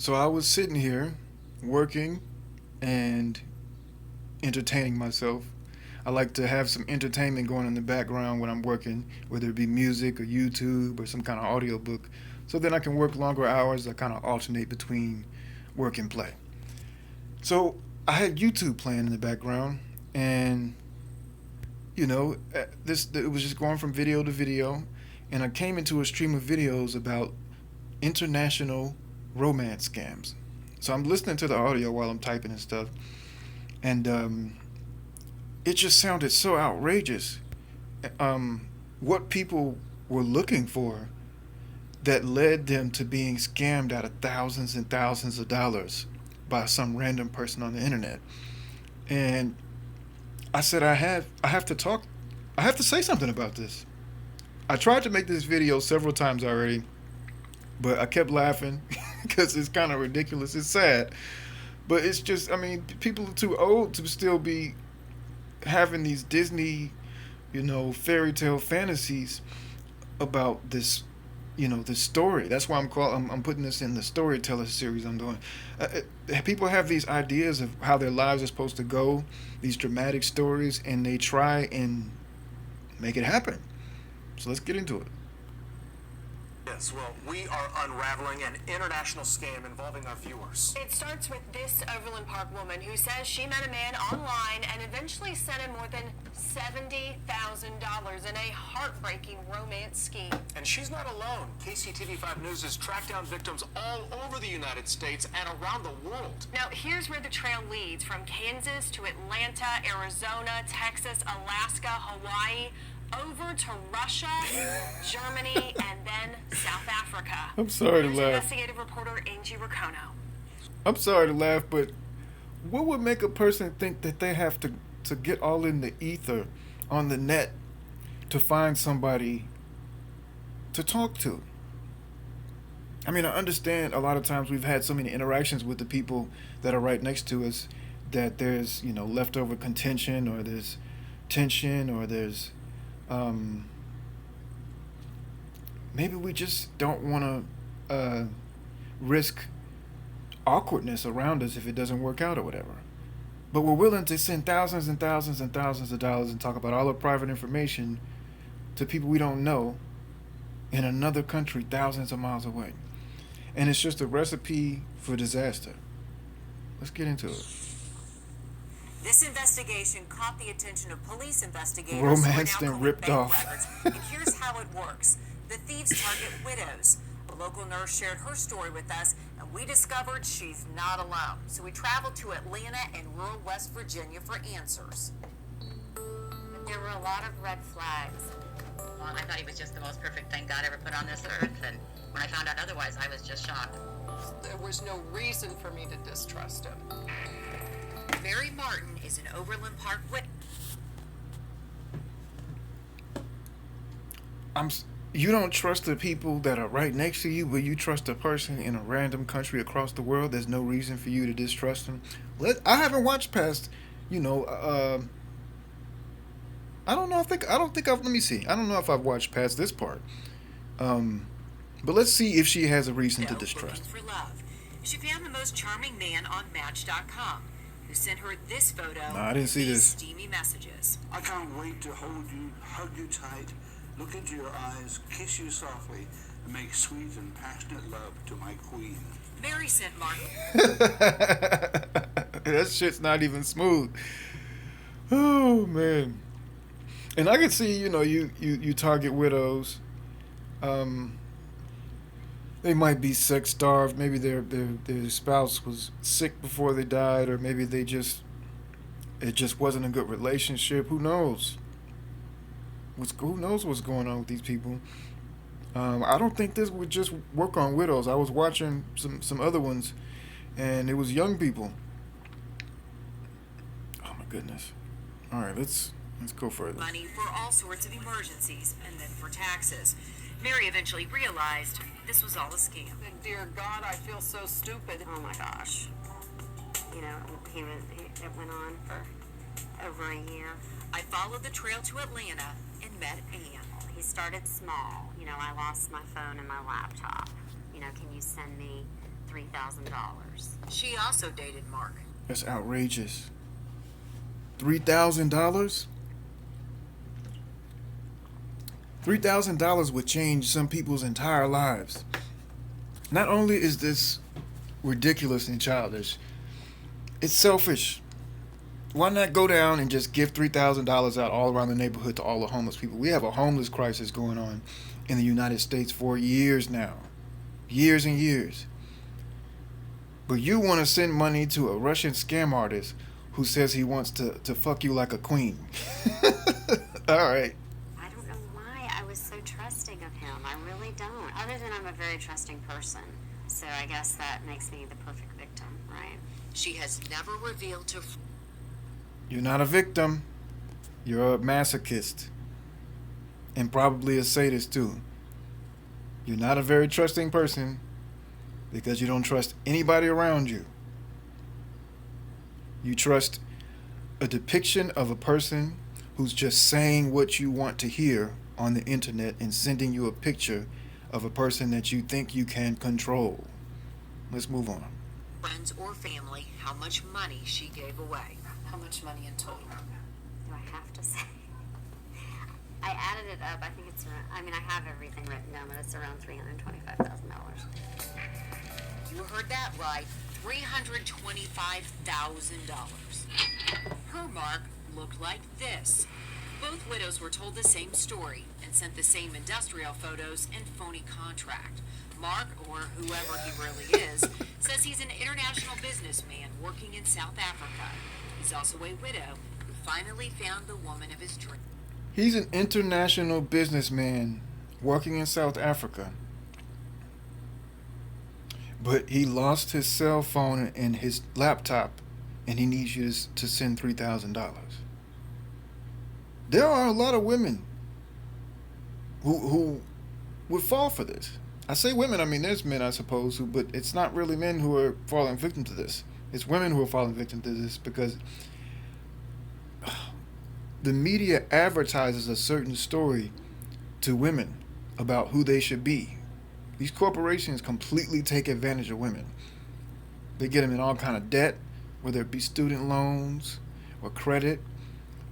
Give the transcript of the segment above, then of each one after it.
So I was sitting here working and entertaining myself. I like to have some entertainment going in the background when I'm working, whether it be music or YouTube or some kind of audio book. So then I can work longer hours. I kind of alternate between work and play. So I had YouTube playing in the background, and this it was just going from video to video, and I came into a stream of videos about international romance scams. So I'm listening to the audio while I'm typing and stuff, and it just sounded so outrageous. What people were looking for that led them to being scammed out of thousands and thousands of dollars by some random person on the internet. And I said I have to talk, I have to say something about this. I tried to make this video several times already, but I kept laughing because it's kind of ridiculous. It's sad, but it's just, I mean, people are too old to still be having these Disney, fairy tale fantasies about this, this story. That's why I'm putting this in the Storytellers series I'm doing. People have these ideas of how their lives are supposed to go, these dramatic stories, and they try and make it happen. So let's get into it. Yes, well, we are unraveling an international scam involving our viewers. It starts with this Overland Park woman who says she met a man online and eventually sent him more than $70,000 in a heartbreaking romance scheme. And she's not alone. KCTV5 News has tracked down victims all over the United States and around the world. Now, here's where the trail leads, from Kansas to Atlanta, Arizona, Texas, Alaska, Hawaii, over to Russia, Germany, and then South Africa. I'm sorry to Here's laugh. investigative reporter Angie Racono. I'm sorry to laugh, but what would make a person think that they have to get all in the ether on the net to find somebody to talk to? I mean, I understand a lot of times we've had so many interactions with the people that are right next to us that there's, leftover contention, or there's tension, or there's maybe we just don't want to risk awkwardness around us if it doesn't work out or whatever. But we're willing to send thousands and thousands and thousands of dollars and talk about all our private information to people we don't know in another country thousands of miles away. And it's just a recipe for disaster. Let's get into it. This investigation caught the attention of police investigators Romanced who are now and ripped bank off. records. And here's how it works. The thieves target widows. A local nurse shared her story with us, and we discovered she's not alone. So we traveled to Atlanta and rural West Virginia for answers. There were a lot of red flags. Well, I thought he was just the most perfect thing God ever put on this earth, and when I found out otherwise, I was just shocked. There was no reason for me to distrust him. Mary Martin is an Overland Park witness. You don't trust the people that are right next to you, but you trust a person in a random country across the world. There's no reason for you to distrust them. I haven't watched past, I don't know. I don't think I've. Let me see. I don't know if I've watched past this part. But let's see if she has a reason to distrust. For love. She found the most charming man on Match.com, who sent her this photo. No, I didn't see these this. steamy messages. I can't wait to hold you, hug you tight, look into your eyes, kiss you softly, and make sweet and passionate love to my queen. Mary sent Martin. That shit's not even smooth. Oh man. And I can see, you target widows. They might be sex starved. Maybe their spouse was sick before they died, or maybe it just wasn't a good relationship. Who knows? Who knows what's going on with these people? I don't think this would just work on widows. I was watching some other ones, and it was young people. Oh my goodness! All right, let's go further. Money for all sorts of emergencies, and then for taxes. Mary eventually realized this was all a scam. Dear God, I feel so stupid. Oh my gosh. It went on for over a year. I followed the trail to Atlanta and met Ann. He started small. I lost my phone and my laptop. Can you send me $3,000. She also dated Mark. That's outrageous. $3,000? $3,000 would change some people's entire lives. Not only is this ridiculous and childish, it's selfish. Why not go down and just give $3,000 out all around the neighborhood to all the homeless people? We have a homeless crisis going on in the United States for years now. Years and years. But you want to send money to a Russian scam artist who says he wants to fuck you like a queen. All right. I don't know why I was so trusting of him. I really don't. Other than I'm a very trusting person. So I guess that makes me the perfect victim, right? She has never revealed to... You're not a victim. You're a masochist. And probably a sadist too. You're not a very trusting person because you don't trust anybody around you. You trust a depiction of a person who's just saying what you want to hear on the internet and sending you a picture of a person that you think you can control. Let's move on. friends or family how much money she gave away. How much money in total? Do I have to say? I added it up. I think it's around, I mean, I have everything written down, but it's around $325,000. You heard that right. $325,000. Her mark looked like this. Both widows were told the same story and sent the same industrial photos and phony contract. Mark, or whoever he really is, says he's an international businessman working in South Africa. He's also a widow who finally found the woman of his dreams. He's an international businessman working in South Africa. But he lost his cell phone and his laptop, and he needs you to send $3,000. There are a lot of women who would fall for this. I say women, I mean there's men, I suppose, but it's not really men who are falling victim to this. It's women who are falling victim to this because the media advertises a certain story to women about who they should be. These corporations completely take advantage of women. They get them in all kind of debt, whether it be student loans or credit.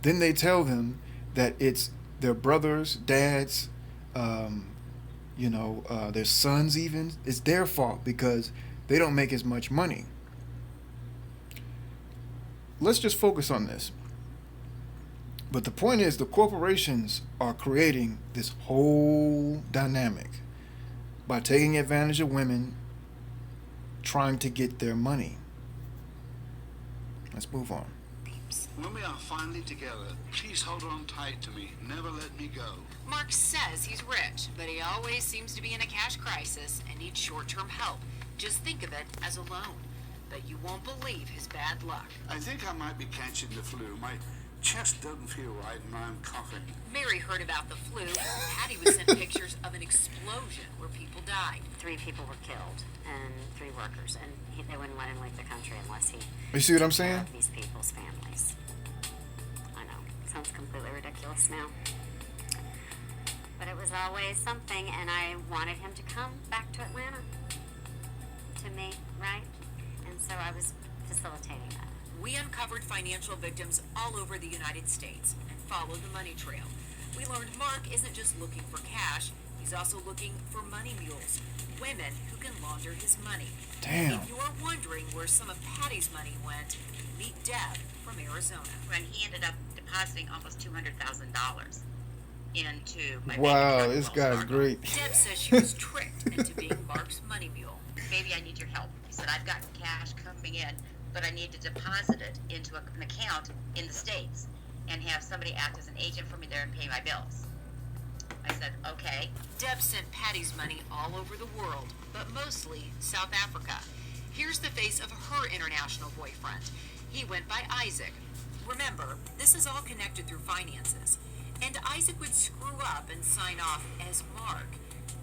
Then they tell them that it's their brothers, dads, their sons even. It's their fault because they don't make as much money. Let's just focus on this. But the point is, the corporations are creating this whole dynamic by taking advantage of women trying to get their money. Let's move on. When we are finally together, please hold on tight to me. Never let me go. Mark says he's rich, but he always seems to be in a cash crisis and needs short-term help. Just think of it as a loan. But you won't believe his bad luck. I think I might be catching the flu. My chest doesn't feel right and I'm coughing. Mary heard about the flu. Patty was sent pictures of an explosion where people died. 3 people were killed and 3 workers, and they wouldn't let him leave the country unless he You see what I'm saying? loved these people's families. I know, sounds completely ridiculous now. But it was always something, and I wanted him to come back to Atlanta. To me, right? And so I was facilitating that. We uncovered financial victims all over the United States and followed the money trail. We learned Mark isn't just looking for cash, he's also looking for money mules, women who can launder his money. Damn. If you are wondering where some of Patty's money went, meet Deb from Arizona. When he ended up depositing almost $200,000 into my bank Wow, account this at Wells guy's Fargo. great. Deb says she was tricked into being Mark's money mule. Baby, I need your help. He said, I've got cash coming in, but I need to deposit it into an account in the States and have somebody act as an agent for me there and pay my bills. I said, okay. Deb sent Patty's money all over the world, but mostly South Africa. Here's the face of her international boyfriend. He went by Isaac. Remember, this is all connected through finances. And Isaac would screw up and sign off as Mark.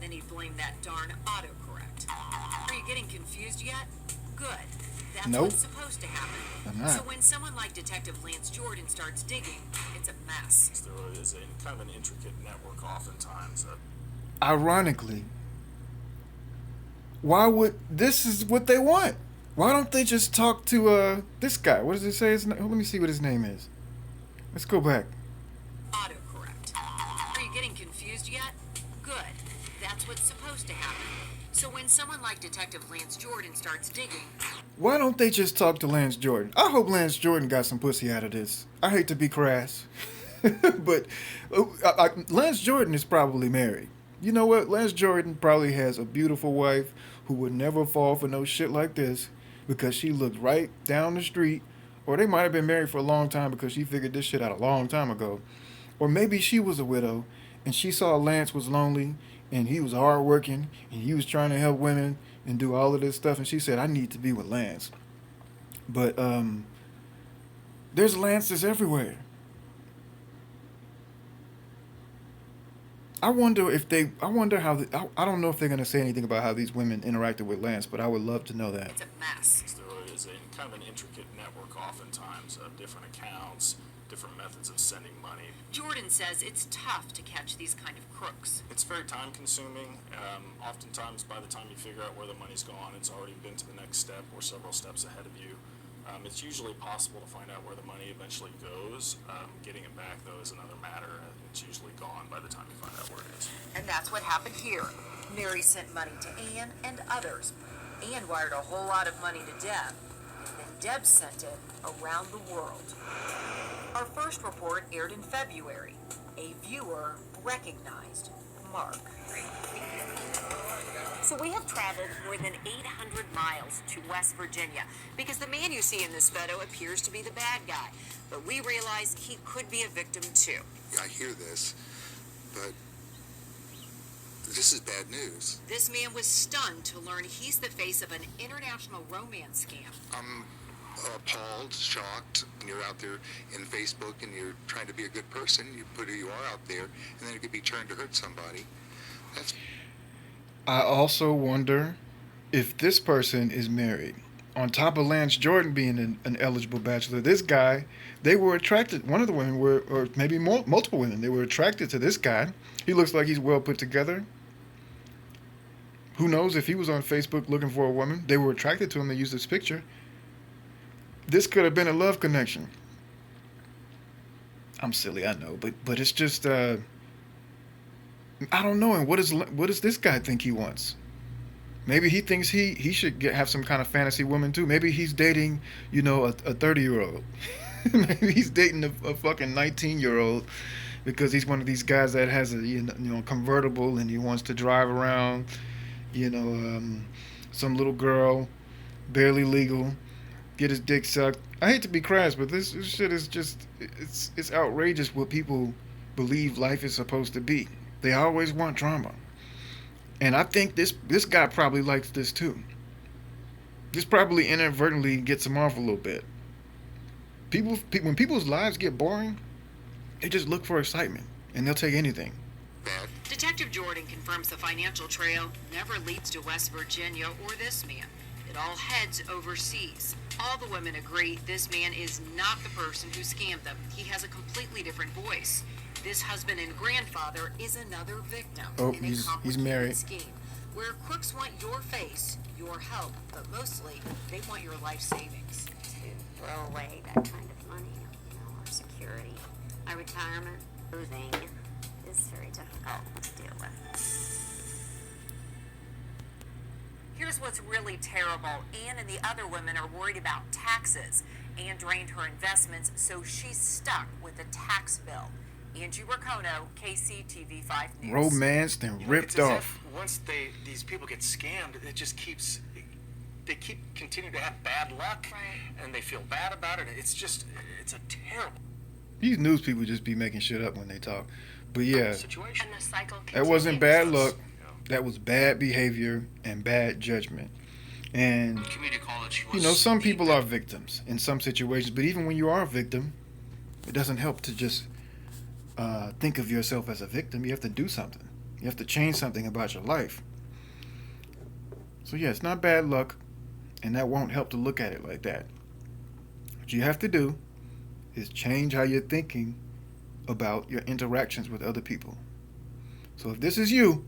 Then he'd blame that darn autocorrect. Are you getting confused yet? Good. That's Nope. what's supposed to happen. I'm not. So when someone like Detective Lance Jordan starts digging, it's a mess. There is a kind of an intricate network oftentimes. Ironically, Why would this is what they want? Why don't they just talk to this guy? What does it say his name? Let me see what his name is. Let's go back. Autocorrect. Are you getting confused yet? Good. That's what's supposed to happen. So when someone like Detective Lance Jordan starts digging, Why don't they just talk to Lance Jordan? I hope Lance Jordan got some pussy out of this. I hate to be crass, but Lance Jordan is probably married. You know what? Lance Jordan probably has a beautiful wife who would never fall for no shit like this because she looked right down the street, or they might have been married for a long time because she figured this shit out a long time ago. Or maybe she was a widow and she saw Lance was lonely and he was hardworking and he was trying to help women and do all of this stuff, and she said, I need to be with Lance. But there's Lances everywhere. I wonder if they. I wonder how. I don't know if they're gonna say anything about how these women interacted with Lance, but I would love to know that. it's a mess. There is a kind of an intricate network oftentimes of different accounts, different methods of sending money. Jordan says it's tough to catch these kind of crooks. It's very time consuming. Oftentimes by the time you figure out where the money's gone, it's already been to the next step or several steps ahead of you. It's usually possible to find out where the money eventually goes. Getting it back, though, is another matter. It's usually gone by the time you find out where it is. And that's what happened here. Mary sent money to Ann and others. Ann wired a whole lot of money to Deb. And Deb sent it around the world. Our first report aired in February. A viewer recognized Mark. So we have traveled more than 800 miles to West Virginia because the man you see in this photo appears to be the bad guy. But we realized he could be a victim too. I hear this, but this is bad news. This man was stunned to learn he's the face of an international romance scam. I'm appalled, shocked. When you're out there in Facebook and you're trying to be a good person, you put who you are out there, and then it could be turned to hurt somebody. That's I also wonder if this person is married. On top of Lance Jordan being an eligible bachelor, this guy, they were attracted. One of the women were, or maybe multiple women, they were attracted to this guy. He looks like he's well put together. Who knows if he was on Facebook looking for a woman? They were attracted to him. They used his picture. This could have been a love connection. I'm silly, I know, but it's just I don't know. And what does this guy think he wants? Maybe he thinks he should have some kind of fantasy woman too. Maybe he's dating, a 30-year-old. Maybe he's dating a fucking 19-year-old because he's one of these guys that has a convertible and he wants to drive around, some little girl, barely legal, get his dick sucked. I hate to be crass, but this shit is just it's outrageous what people believe life is supposed to be. They always want drama. And I think this guy probably likes this too. This probably inadvertently gets him off a little bit. When people's lives get boring, they just look for excitement, and they'll take anything. bad. Detective Jordan confirms the financial trail never leads to West Virginia or this man. It all heads overseas. All the women agree this man is not the person who scammed them. He has a completely different voice. This husband and grandfather is another victim in a he's complicated married. scheme where crooks want your face, your help, but mostly they want your life savings. To throw away that kind of money, our security, our retirement, moving is very difficult to deal with. Here's what's really terrible. Ann and the other women are worried about taxes. Ann drained her investments, so she's stuck with a tax bill. Angie Racono, KCTV5 News. Romanced and ripped It's as off. if once these people get scammed, it just keeps they keep continue to have bad luck, and they feel bad about it. It's a terrible These news people just be making shit up when they talk. But yeah, situation. And the cycle that wasn't bad continues. luck. That was bad behavior and bad judgment. And Community college. some people are victims in some situations. But even when you are a victim, it doesn't help to just think of yourself as a victim. You have to do something. You have to change something about your life. So yeah, it's not bad luck, and that won't help to look at it like that. What you have to do is change how you're thinking about your interactions with other people. So if this is you,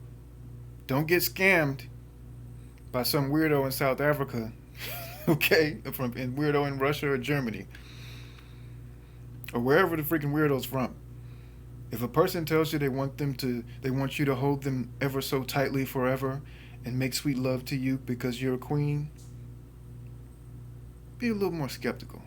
don't get scammed by some weirdo in South Africa, okay, and weirdo in Russia or Germany, or wherever the freaking weirdo's from. If a person tells you they want you to hold them ever so tightly forever and make sweet love to you because you're a queen, be a little more skeptical.